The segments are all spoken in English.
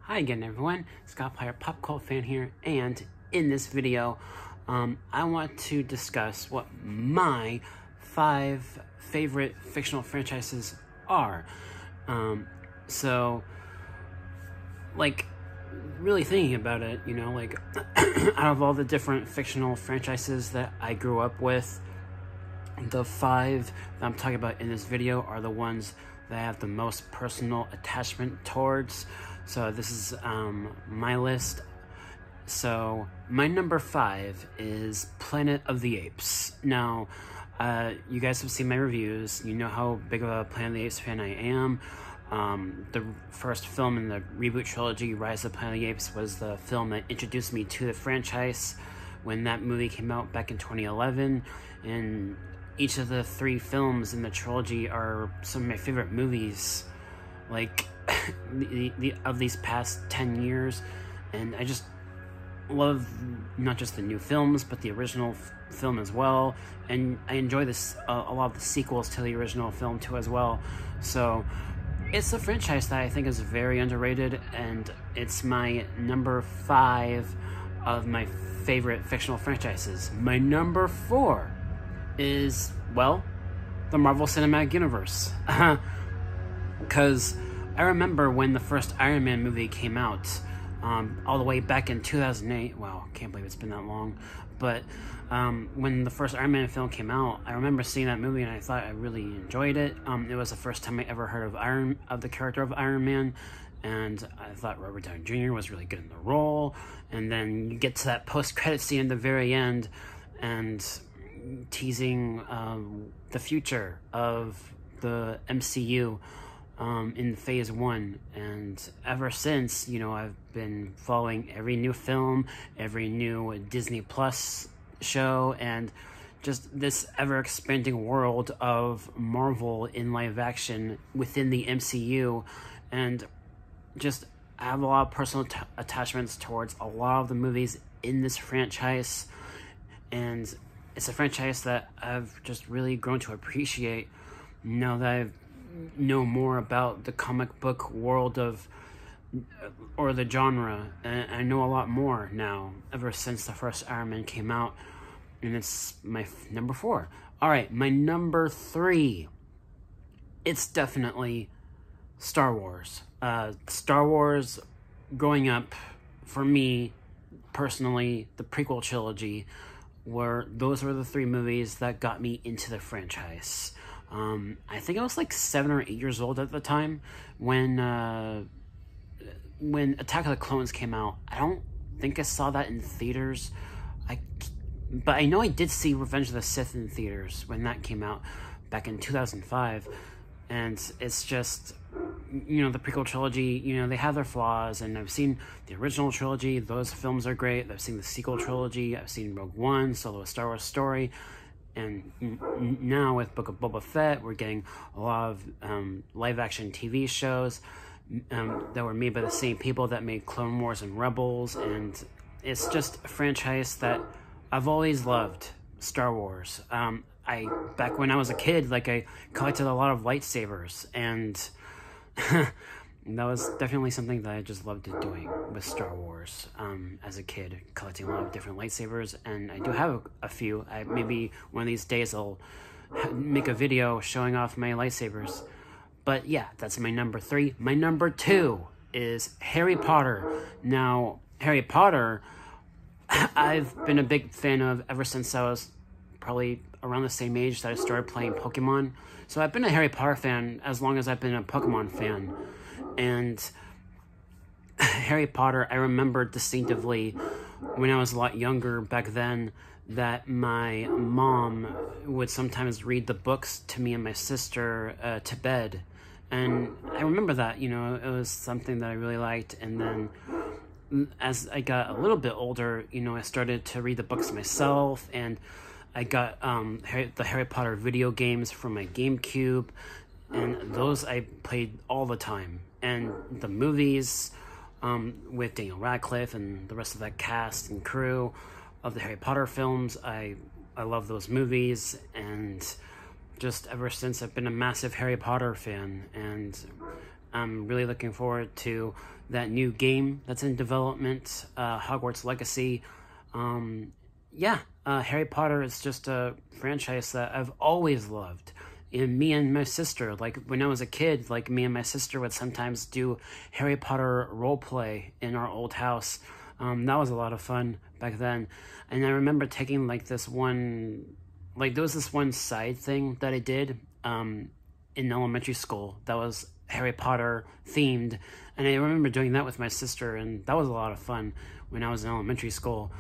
Hi again, everyone. Scott Player Pop Cult Fan here, and in this video, I want to discuss what my 5 favorite fictional franchises are. Really thinking about it, out of all the different fictional franchises that I grew up with, the 5 that I'm talking about in this video are the ones that I have the most personal attachment towards. So this is my list. So my number 5 is Planet of the Apes. Now, you guys have seen my reviews. You know how big of a Planet of the Apes fan I am. The first film in the reboot trilogy, Rise of the Planet of the Apes, was the film that introduced me to the franchise when that movie came out back in 2011. And each of the 3 films in the trilogy are some of my favorite movies, of these past 10 years. And I just love not just the new films, but the original film as well. And I enjoy this a lot of the sequels to the original film too as well. So it's a franchise that I think is very underrated, and it's my number 5 of my favorite fictional franchises. My number 4 is, well, the Marvel Cinematic Universe. Because I remember when the first Iron Man movie came out, all the way back in 2008. Wow, can't believe it's been that long. But when the first Iron Man film came out, I remember seeing that movie and I thought I really enjoyed it. It was the first time I ever heard of the character of Iron Man, and I thought Robert Downey Jr. was really good in the role. And then you get to that post-credit scene at the very end, and teasing the future of the MCU in phase 1, and ever since, I've been following every new film, every new Disney Plus show, and just this ever-expanding world of Marvel in live action within the MCU. And just I have a lot of personal attachments towards a lot of the movies in this franchise, and it's a franchise that I've just really grown to appreciate now that I know more about the comic book world or the genre. And I know a lot more now ever since the first Iron Man came out, and it's my number 4. All right, my number 3. It's definitely Star Wars. Star Wars, growing up, for me personally, the prequel trilogy, those were the 3 movies that got me into the franchise. I think I was like 7 or 8 years old at the time when Attack of the Clones came out. I don't think I saw that in theaters. But I know I did see Revenge of the Sith in theaters when that came out back in 2005. And it's just, the prequel trilogy, they have their flaws, and I've seen the original trilogy. Those films are great. I've seen the sequel trilogy. I've seen Rogue One, Solo: A Star Wars Story. And now with Book of Boba Fett, we're getting a lot of live-action TV shows that were made by the same people that made Clone Wars and Rebels. And it's just a franchise that I've always loved, Star Wars. Back when I was a kid, I collected a lot of lightsabers, and that was definitely something that I just loved doing with Star Wars as a kid, collecting a lot of different lightsabers. And I do have a few. Maybe one of these days I'll make a video showing off my lightsabers. But yeah, that's my number 3. My number 2 is Harry Potter. Now, Harry Potter, I've been a big fan of ever since I was probably around the same age that I started playing Pokemon. So I've been a Harry Potter fan as long as I've been a Pokemon fan. And Harry Potter, I remember distinctively when I was a lot younger back then that my mom would sometimes read the books to me and my sister to bed. And I remember that, it was something that I really liked. And then as I got a little bit older, I started to read the books myself, and I got the Harry Potter video games from my GameCube, and those I played all the time. And the movies with Daniel Radcliffe and the rest of that cast and crew of the Harry Potter films, I love those movies. And just ever since, I've been a massive Harry Potter fan. And I'm really looking forward to that new game that's in development, Hogwarts Legacy. Harry Potter is just a franchise that I've always loved. And me and my sister, like when I was a kid, like me and my sister would sometimes do Harry Potter roleplay in our old house. That was a lot of fun back then. And I remember taking like there was this one side thing that I did in elementary school that was Harry Potter themed. And I remember doing that with my sister, and that was a lot of fun when I was in elementary school.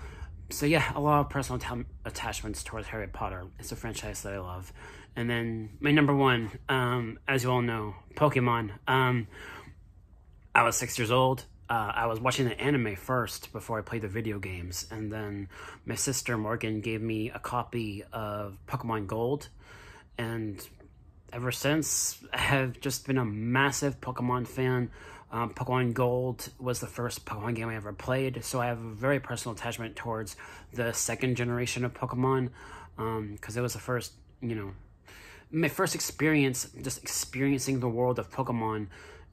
So yeah, a lot of personal attachments towards Harry Potter. It's a franchise that I love. And then my number one, as you all know, Pokemon. I was 6 years old. I was watching the anime first before I played the video games. And then my sister Morgan gave me a copy of Pokemon Gold. And ever since, I have just been a massive Pokemon fan. Pokemon Gold was the first Pokemon game I ever played, so I have a very personal attachment towards the second generation of Pokemon, because it was the first, my first experience, just experiencing the world of Pokemon.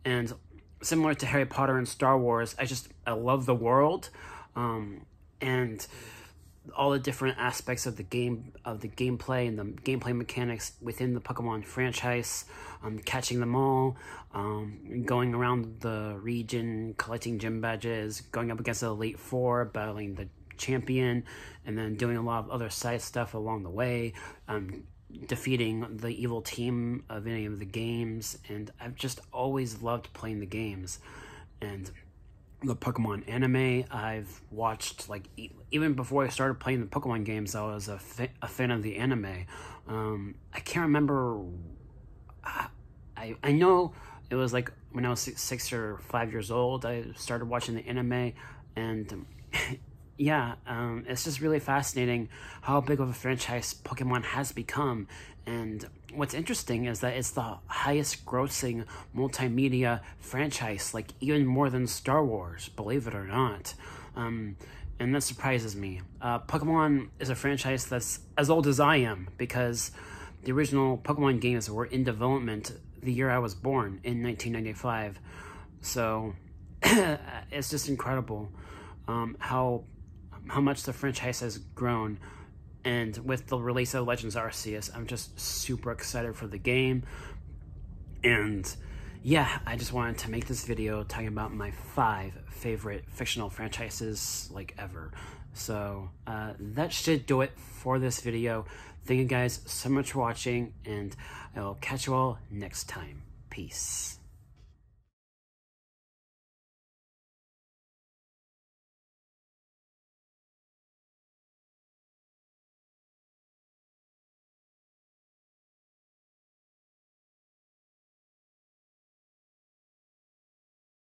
And similar to Harry Potter and Star Wars, I love the world, and all the different aspects of the gameplay and the gameplay mechanics within the Pokemon franchise, catching them all, going around the region, collecting gym badges, going up against the Elite Four, battling the champion, and then doing a lot of other side stuff along the way, defeating the evil team of any of the games. And I've just always loved playing the games. And the Pokemon anime I've watched, like, even before I started playing the Pokemon games, I was a fan of the anime. I can't remember. I know it was like when I was 6 or 5 years old, I started watching the anime, and yeah, it's just really fascinating how big of a franchise Pokemon has become. And what's interesting is that it's the highest grossing multimedia franchise, like even more than Star Wars, believe it or not. And that surprises me. Pokemon is a franchise that's as old as I am, because the original Pokemon games were in development the year I was born, in 1995. So it's just incredible how much the franchise has grown. And with the release of Legends Arceus, I'm just super excited for the game. And yeah, I just wanted to make this video talking about my 5 favorite fictional franchises, like, ever. So that should do it for this video. Thank you guys so much for watching, and I will catch you all next time. Peace.